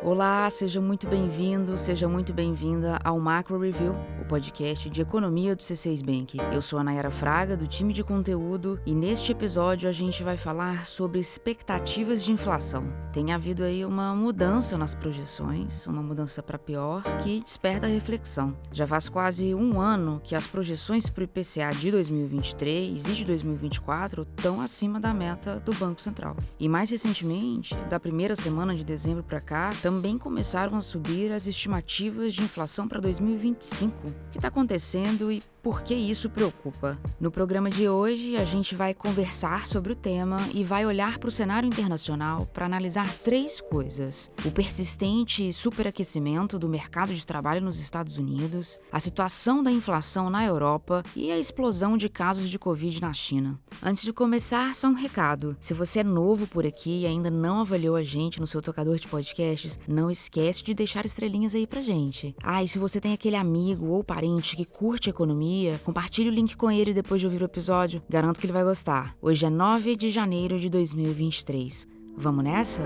Olá, seja muito bem-vindo, seja muito bem-vinda ao Macro Review, o podcast de economia do C6 Bank. Eu sou a Nayara Fraga, do time de conteúdo, e neste episódio a gente vai falar sobre expectativas de inflação. Tem havido aí uma mudança nas projeções, uma mudança para pior, que desperta reflexão. Já faz quase um ano que as projeções para o IPCA de 2023 e de 2024 estão acima da meta do Banco Central. E mais recentemente, da primeira semana de dezembro para cá, também começaram a subir as estimativas de inflação para 2025. O que está acontecendo e por que isso preocupa? No programa de hoje, a gente vai conversar sobre o tema e vai olhar para o cenário internacional para analisar três coisas: o persistente superaquecimento do mercado de trabalho nos Estados Unidos, a situação da inflação na Europa e a explosão de casos de Covid na China. Antes de começar, só um recado: se você é novo por aqui e ainda não avaliou a gente no seu tocador de podcasts, não esquece de deixar estrelinhas aí pra gente. E se você tem aquele amigo ou parente que curte economia, compartilhe o link com ele depois de ouvir o episódio. Garanto que ele vai gostar. Hoje é 9 de janeiro de 2023. Vamos nessa?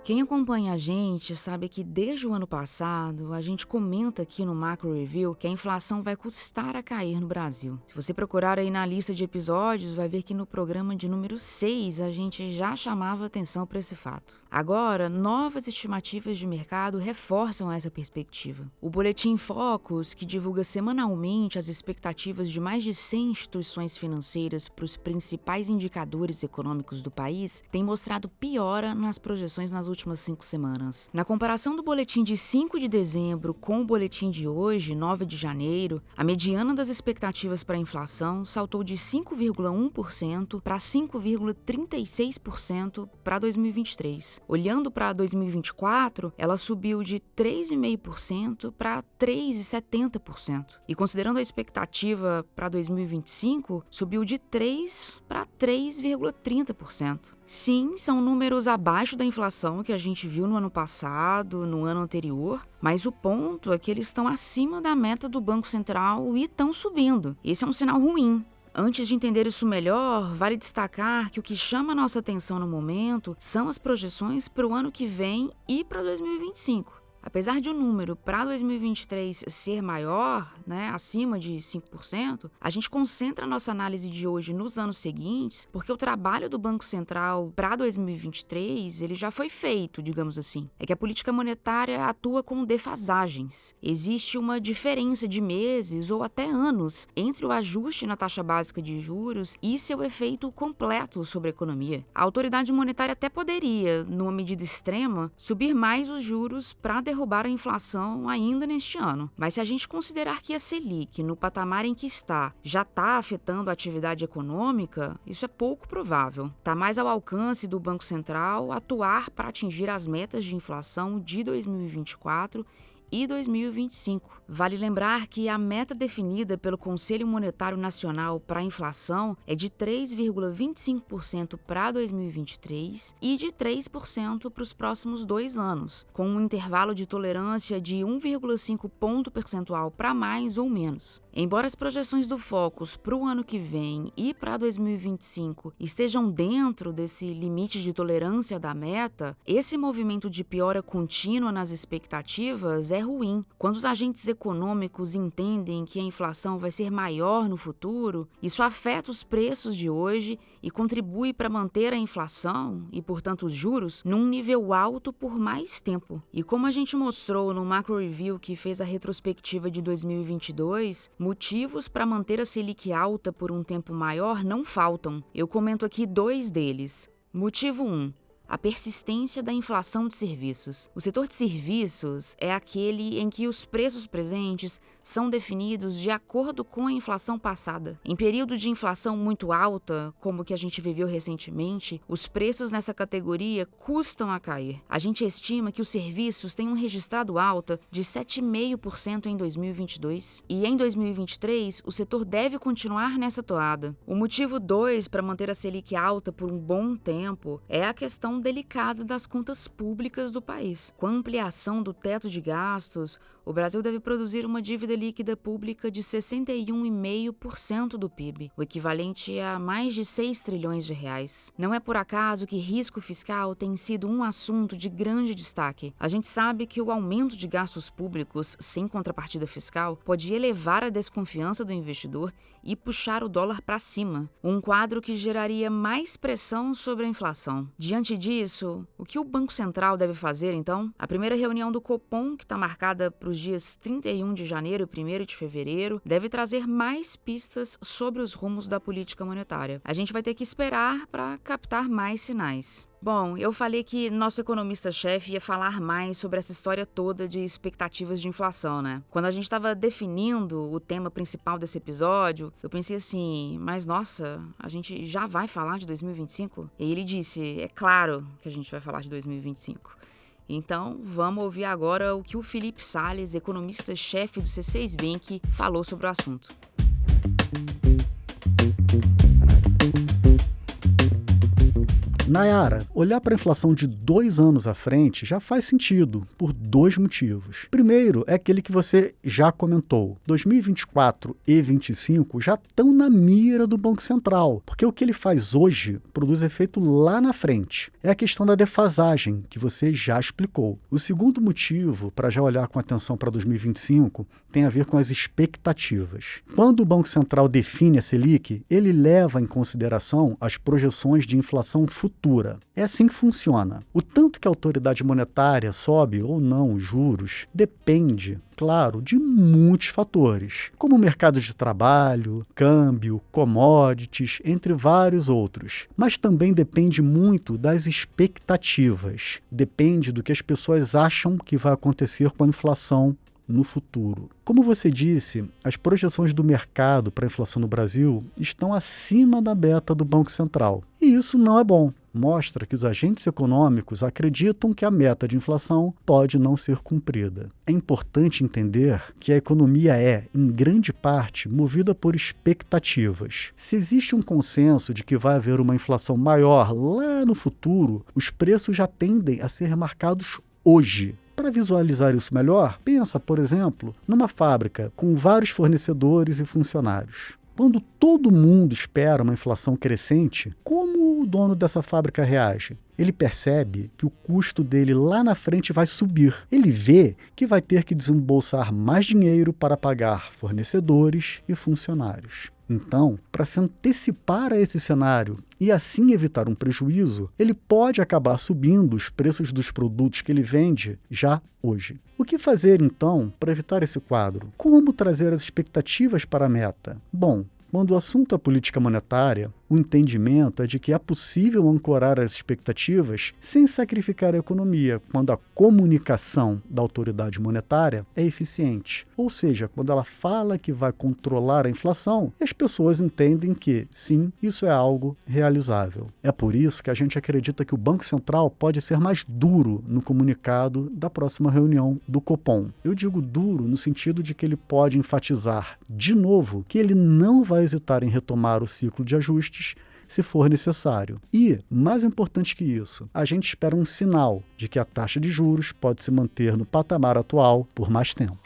Quem acompanha a gente sabe que desde o ano passado a gente comenta aqui no Macro Review que a inflação vai custar a cair no Brasil. Se você procurar aí na lista de episódios, vai ver que no programa de número 6 a gente já chamava atenção para esse fato. Agora, novas estimativas de mercado reforçam essa perspectiva. O Boletim Focus, que divulga semanalmente as expectativas de mais de 100 instituições financeiras para os principais indicadores econômicos do país, tem mostrado piora nas projeções nas últimas 5 semanas. Na comparação do boletim de 5 de dezembro com o boletim de hoje, 9 de janeiro, a mediana das expectativas para a inflação saltou de 5,1% para 5,36% para 2023. Olhando para 2024, ela subiu de 3,5% para 3,70%. E considerando a expectativa para 2025, subiu de 3% para 3,30%. Sim, são números abaixo da inflação que a gente viu no ano passado, no ano anterior, mas o ponto é que eles estão acima da meta do Banco Central e estão subindo. Esse é um sinal ruim. Antes de entender isso melhor, vale destacar que o que chama a nossa atenção no momento são as projeções para o ano que vem e para 2025. Apesar de o número para 2023 ser maior, acima de 5%, a gente concentra a nossa análise de hoje nos anos seguintes, porque o trabalho do Banco Central para 2023 ele já foi feito, digamos assim. É que a política monetária atua com defasagens. Existe uma diferença de meses ou até anos entre o ajuste na taxa básica de juros e seu efeito completo sobre a economia. A autoridade monetária até poderia, numa medida extrema, subir mais os juros para derrubar a inflação ainda neste ano. Mas se a gente considerar que a Selic, no patamar em que está, já está afetando a atividade econômica, isso é pouco provável. Está mais ao alcance do Banco Central atuar para atingir as metas de inflação de 2024 e 2025. Vale lembrar que a meta definida pelo Conselho Monetário Nacional para a inflação é de 3,25% para 2023 e de 3% para os próximos 2 anos, com um intervalo de tolerância de 1,5 ponto percentual para mais ou menos. Embora as projeções do Focus para o ano que vem e para 2025 estejam dentro desse limite de tolerância da meta, esse movimento de piora contínua nas expectativas é ruim. Quando os agentes econômicos entendem que a inflação vai ser maior no futuro, isso afeta os preços de hoje e contribui para manter a inflação e, portanto, os juros num nível alto por mais tempo. E como a gente mostrou no Macro Review que fez a retrospectiva de 2022, motivos para manter a Selic alta por um tempo maior não faltam. Eu comento aqui 2 deles. Motivo 1. A persistência da inflação de serviços. O setor de serviços é aquele em que os preços presentes são definidos de acordo com a inflação passada. Em período de inflação muito alta, como o que a gente viveu recentemente, os preços nessa categoria custam a cair. A gente estima que os serviços tenham registrado alta de 7,5% em 2022 e em 2023 o setor deve continuar nessa toada. O motivo 2 para manter a Selic alta por um bom tempo é a questão delicada das contas públicas do país. Com a ampliação do teto de gastos, o Brasil deve produzir uma dívida líquida pública de 61,5% do PIB, o equivalente a mais de 6 trilhões de reais. Não é por acaso que risco fiscal tem sido um assunto de grande destaque. A gente sabe que o aumento de gastos públicos sem contrapartida fiscal pode elevar a desconfiança do investidor e puxar o dólar para cima, um quadro que geraria mais pressão sobre a inflação. Diante disso, o que o Banco Central deve fazer, então? A primeira reunião do Copom, que está marcada para os dias 31 de janeiro e 1º de fevereiro, deve trazer mais pistas sobre os rumos da política monetária. A gente vai ter que esperar para captar mais sinais. Bom, eu falei que nosso economista-chefe ia falar mais sobre essa história toda de expectativas de inflação, né? Quando a gente estava definindo o tema principal desse episódio, eu pensei assim, mas nossa, a gente já vai falar de 2025? E ele disse, é claro que a gente vai falar de 2025. Então, vamos ouvir agora o que o Felipe Salles, economista-chefe do C6 Bank, falou sobre o assunto. Nayara, olhar para a inflação de 2 anos à frente já faz sentido, por 2 motivos. Primeiro é aquele que você já comentou. 2024 e 2025 já estão na mira do Banco Central, porque o que ele faz hoje produz efeito lá na frente. É a questão da defasagem, que você já explicou. O segundo motivo, para já olhar com atenção para 2025, tem a ver com as expectativas. Quando o Banco Central define a Selic, ele leva em consideração as projeções de inflação futura. É assim que funciona. O tanto que a autoridade monetária sobe ou não os juros depende, claro, de muitos fatores, como o mercado de trabalho, câmbio, commodities, entre vários outros. Mas também depende muito das expectativas. Depende do que as pessoas acham que vai acontecer com a inflação no futuro. Como você disse, as projeções do mercado para a inflação no Brasil estão acima da beta do Banco Central. E isso não é bom. Mostra que os agentes econômicos acreditam que a meta de inflação pode não ser cumprida. É importante entender que a economia é, em grande parte, movida por expectativas. Se existe um consenso de que vai haver uma inflação maior lá no futuro, os preços já tendem a ser marcados hoje. Para visualizar isso melhor, pensa, por exemplo, numa fábrica com vários fornecedores e funcionários. Quando todo mundo espera uma inflação crescente, como o dono dessa fábrica reage? Ele percebe que o custo dele lá na frente vai subir. Ele vê que vai ter que desembolsar mais dinheiro para pagar fornecedores e funcionários. Então, para se antecipar a esse cenário e assim evitar um prejuízo, ele pode acabar subindo os preços dos produtos que ele vende já hoje. O que fazer, então, para evitar esse quadro? Como trazer as expectativas para a meta? Bom, quando o assunto é política monetária, o entendimento é de que é possível ancorar as expectativas sem sacrificar a economia, quando a comunicação da autoridade monetária é eficiente. Ou seja, quando ela fala que vai controlar a inflação, as pessoas entendem que, sim, isso é algo realizável. É por isso que a gente acredita que o Banco Central pode ser mais duro no comunicado da próxima reunião do Copom. Eu digo duro no sentido de que ele pode enfatizar, de novo, que ele não vai hesitar em retomar o ciclo de ajustes se for necessário. E, mais importante que isso, a gente espera um sinal de que a taxa de juros pode se manter no patamar atual por mais tempo.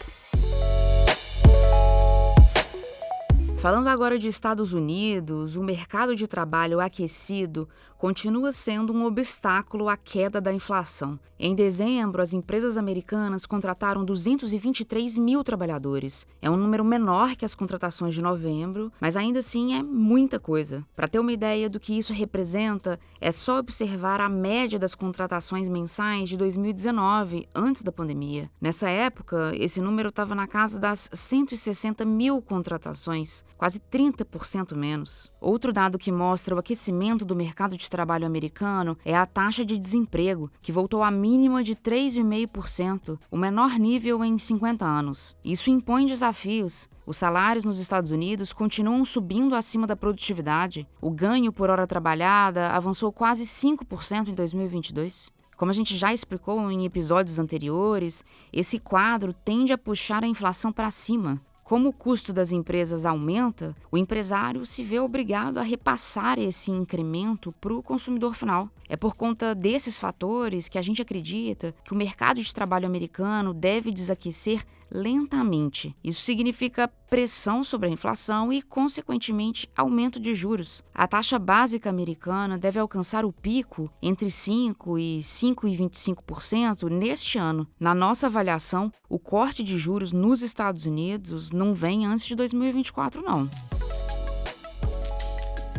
Falando agora de Estados Unidos, o mercado de trabalho aquecido continua sendo um obstáculo à queda da inflação. Em dezembro, as empresas americanas contrataram 223 mil trabalhadores. É um número menor que as contratações de novembro, mas ainda assim é muita coisa. Para ter uma ideia do que isso representa, é só observar a média das contratações mensais de 2019, antes da pandemia. Nessa época, esse número estava na casa das 160 mil contratações, quase 30% menos. Outro dado que mostra o aquecimento do mercado de trabalho americano é a taxa de desemprego, que voltou à mínima de 3,5%, o menor nível em 50 anos. Isso impõe desafios. Os salários nos Estados Unidos continuam subindo acima da produtividade. O ganho por hora trabalhada avançou quase 5% em 2022. Como a gente já explicou em episódios anteriores, esse quadro tende a puxar a inflação para cima. Como o custo das empresas aumenta, o empresário se vê obrigado a repassar esse incremento para o consumidor final. É por conta desses fatores que a gente acredita que o mercado de trabalho americano deve desaquecer lentamente. Isso significa pressão sobre a inflação e, consequentemente, aumento de juros. A taxa básica americana deve alcançar o pico entre 5% e 5,25% neste ano. Na nossa avaliação, o corte de juros nos Estados Unidos não vem antes de 2024, não.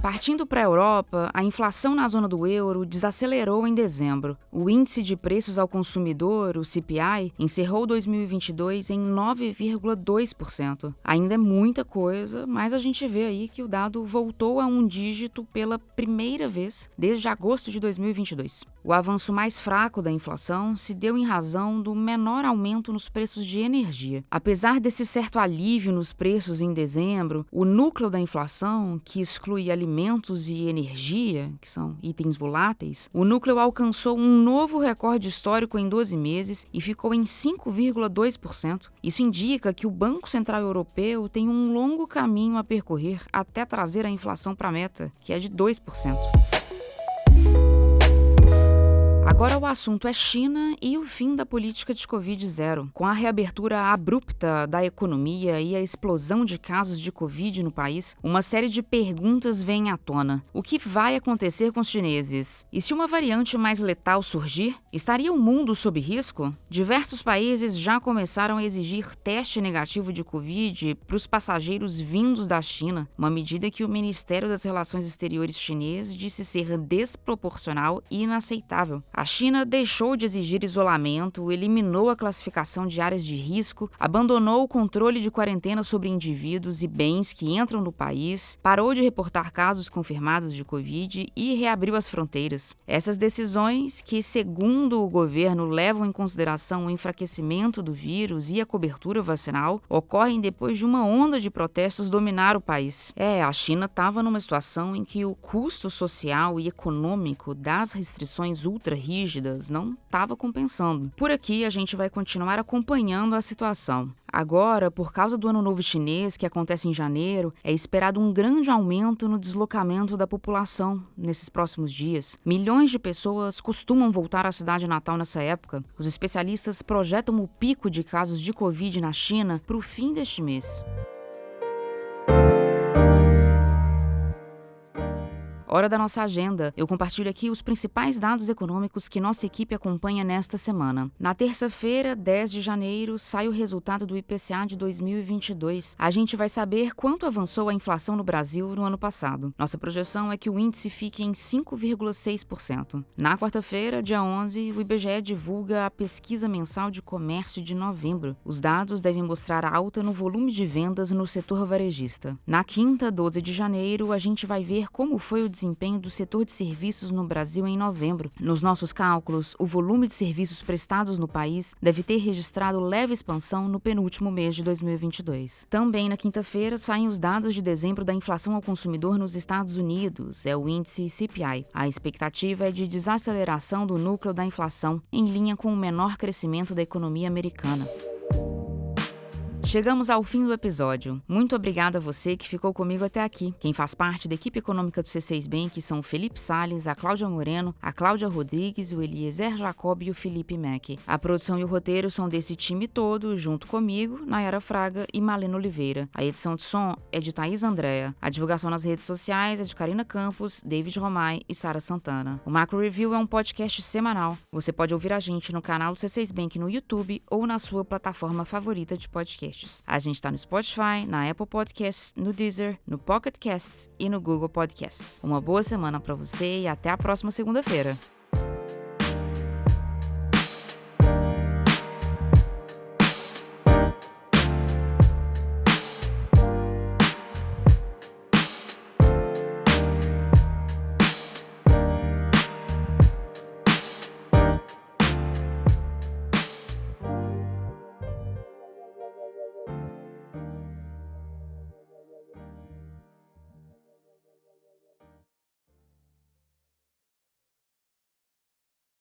Partindo para a Europa, a inflação na zona do euro desacelerou em dezembro. O índice de preços ao consumidor, o CPI, encerrou 2022 em 9,2%. Ainda é muita coisa, mas a gente vê aí que o dado voltou a um dígito pela primeira vez desde agosto de 2022. O avanço mais fraco da inflação se deu em razão do menor aumento nos preços de energia. Apesar desse certo alívio nos preços em dezembro, o núcleo da inflação, que exclui alimentos e energia, que são itens voláteis, o núcleo alcançou um novo recorde histórico em 12 meses e ficou em 5,2%. Isso indica que o Banco Central Europeu tem um longo caminho a percorrer até trazer a inflação para a meta, que é de 2%. Agora o assunto é China e o fim da política de Covid-0. Com a reabertura abrupta da economia e a explosão de casos de Covid no país, uma série de perguntas vem à tona. O que vai acontecer com os chineses? E se uma variante mais letal surgir, estaria o mundo sob risco? Diversos países já começaram a exigir teste negativo de Covid para os passageiros vindos da China, uma medida que o Ministério das Relações Exteriores chinês disse ser desproporcional e inaceitável. A China deixou de exigir isolamento, eliminou a classificação de áreas de risco, abandonou o controle de quarentena sobre indivíduos e bens que entram no país, parou de reportar casos confirmados de Covid e reabriu as fronteiras. Essas decisões, que segundo o governo levam em consideração o enfraquecimento do vírus e a cobertura vacinal, ocorrem depois de uma onda de protestos dominar o país. A China estava numa situação em que o custo social e econômico das restrições ultra-rígidas não estava compensando. Por aqui, a gente vai continuar acompanhando a situação. Agora, por causa do Ano Novo Chinês, que acontece em janeiro, é esperado um grande aumento no deslocamento da população nesses próximos dias. Milhões de pessoas costumam voltar à cidade natal nessa época. Os especialistas projetam o pico de casos de Covid na China para o fim deste mês. Hora da nossa agenda. Eu compartilho aqui os principais dados econômicos que nossa equipe acompanha nesta semana. Na terça-feira, 10 de janeiro, sai o resultado do IPCA de 2022. A gente vai saber quanto avançou a inflação no Brasil no ano passado. Nossa projeção é que o índice fique em 5,6%. Na quarta-feira, dia 11, o IBGE divulga a pesquisa mensal de comércio de novembro. Os dados devem mostrar alta no volume de vendas no setor varejista. Na quinta, 12 de janeiro, a gente vai ver como foi o desempenho do setor de serviços no Brasil em novembro. Nos nossos cálculos, o volume de serviços prestados no país deve ter registrado leve expansão no penúltimo mês de 2022. Também na quinta-feira saem os dados de dezembro da inflação ao consumidor nos Estados Unidos, é o índice CPI. A expectativa é de desaceleração do núcleo da inflação, em linha com o menor crescimento da economia americana. Chegamos ao fim do episódio. Muito obrigada a você que ficou comigo até aqui. Quem faz parte da equipe econômica do C6 Bank são o Felipe Salles, a Cláudia Moreno, a Cláudia Rodrigues, o Eliezer Jacob e o Felipe Mack. A produção e o roteiro são desse time todo, junto comigo, Nayara Fraga e Malena Oliveira. A edição de som é de Thaís Andréa. A divulgação nas redes sociais é de Karina Campos, David Romay e Sara Santana. O Macro Review é um podcast semanal. Você pode ouvir a gente no canal do C6 Bank no YouTube ou na sua plataforma favorita de podcast. A gente está no Spotify, na Apple Podcasts, no Deezer, no Pocket Casts e no Google Podcasts. Uma boa semana para você e até a próxima segunda-feira.